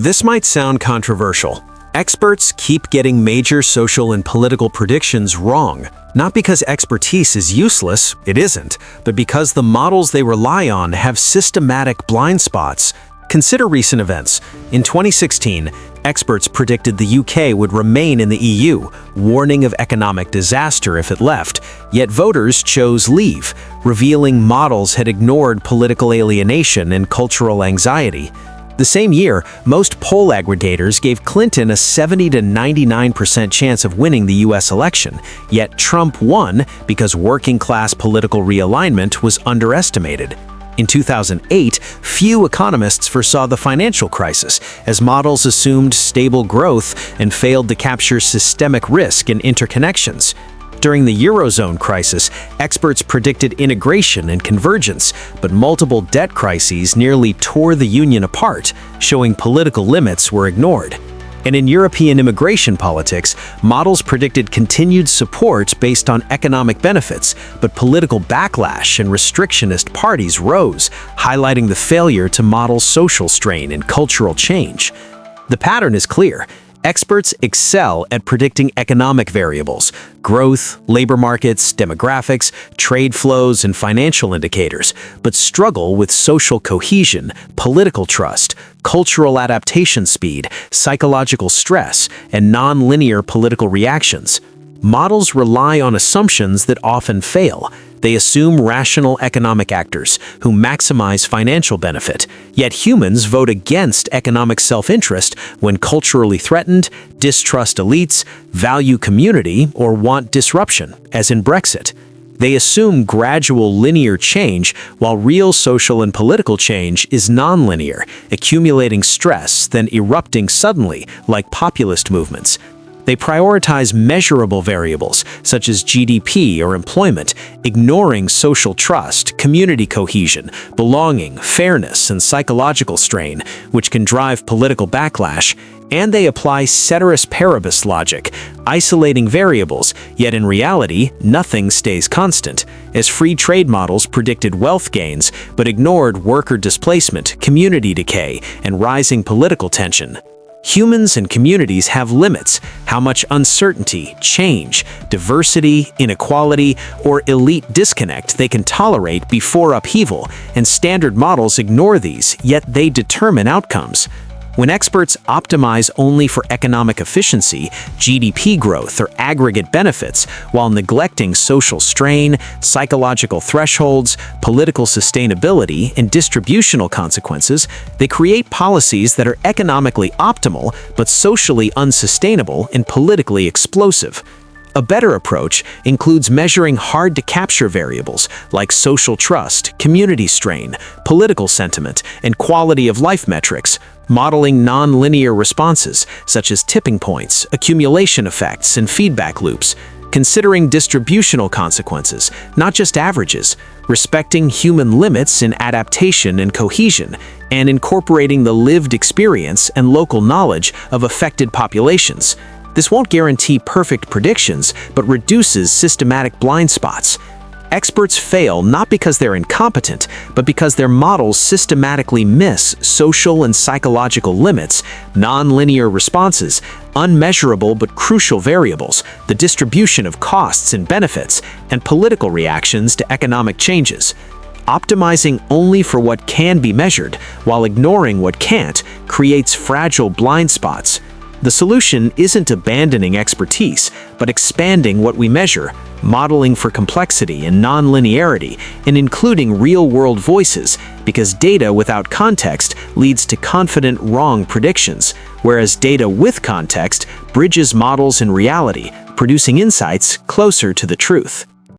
This might sound controversial. Experts keep getting major social and political predictions wrong, not because expertise is useless, it isn't, but because the models they rely on have systematic blind spots. Consider recent events. In 2016, experts predicted the UK would remain in the EU, warning of economic disaster if it left, yet voters chose leave, revealing models had ignored political alienation and cultural anxiety. The same year, most poll aggregators gave Clinton a 70 to 99% chance of winning the US election, yet Trump won because working-class political realignment was underestimated. In 2008, few economists foresaw the financial crisis, as models assumed stable growth and failed to capture systemic risk and interconnections. During the Eurozone crisis, experts predicted integration and convergence, but multiple debt crises nearly tore the union apart, showing political limits were ignored. And in European immigration politics, models predicted continued support based on economic benefits, but political backlash and restrictionist parties rose, highlighting the failure to model social strain and cultural change. The pattern is clear. Experts excel at predicting economic variables, growth, labor markets, demographics, trade flows, and financial indicators, but struggle with social cohesion, political trust, cultural adaptation speed, psychological stress, and non-linear political reactions. Models rely on assumptions that often fail. They assume rational economic actors who maximize financial benefit, yet humans vote against economic self-interest when culturally threatened, distrust elites, value community, or want disruption, as in Brexit. They assume gradual linear change, while real social and political change is non-linear, accumulating stress, then erupting suddenly, like populist movements. They prioritize measurable variables, such as GDP or employment, ignoring social trust, community cohesion, belonging, fairness, and psychological strain, which can drive political backlash. And they apply ceteris paribus logic, isolating variables, yet in reality, nothing stays constant, as free trade models predicted wealth gains, but ignored worker displacement, community decay, and rising political tension. Humans and communities have limits: how much uncertainty, change, diversity, inequality, or elite disconnect they can tolerate before upheaval, and standard models ignore these, yet they determine outcomes. When experts optimize only for economic efficiency, GDP growth, or aggregate benefits, while neglecting social strain, psychological thresholds, political sustainability, and distributional consequences, they create policies that are economically optimal but socially unsustainable and politically explosive. A better approach includes measuring hard-to-capture variables like social trust, community strain, political sentiment, and quality of life metrics, modeling non-linear responses such as tipping points, accumulation effects, and feedback loops, considering distributional consequences, not just averages, respecting human limits in adaptation and cohesion, and incorporating the lived experience and local knowledge of affected populations. This won't guarantee perfect predictions, but reduces systematic blind spots. Experts fail not because they're incompetent, but because their models systematically miss social and psychological limits, non-linear responses, unmeasurable but crucial variables, the distribution of costs and benefits, and political reactions to economic changes. Optimizing only for what can be measured, while ignoring what can't, creates fragile blind spots. The solution isn't abandoning expertise, but expanding what we measure, modeling for complexity and non-linearity, and including real-world voices, because data without context leads to confident wrong predictions, whereas data with context bridges models and reality, producing insights closer to the truth.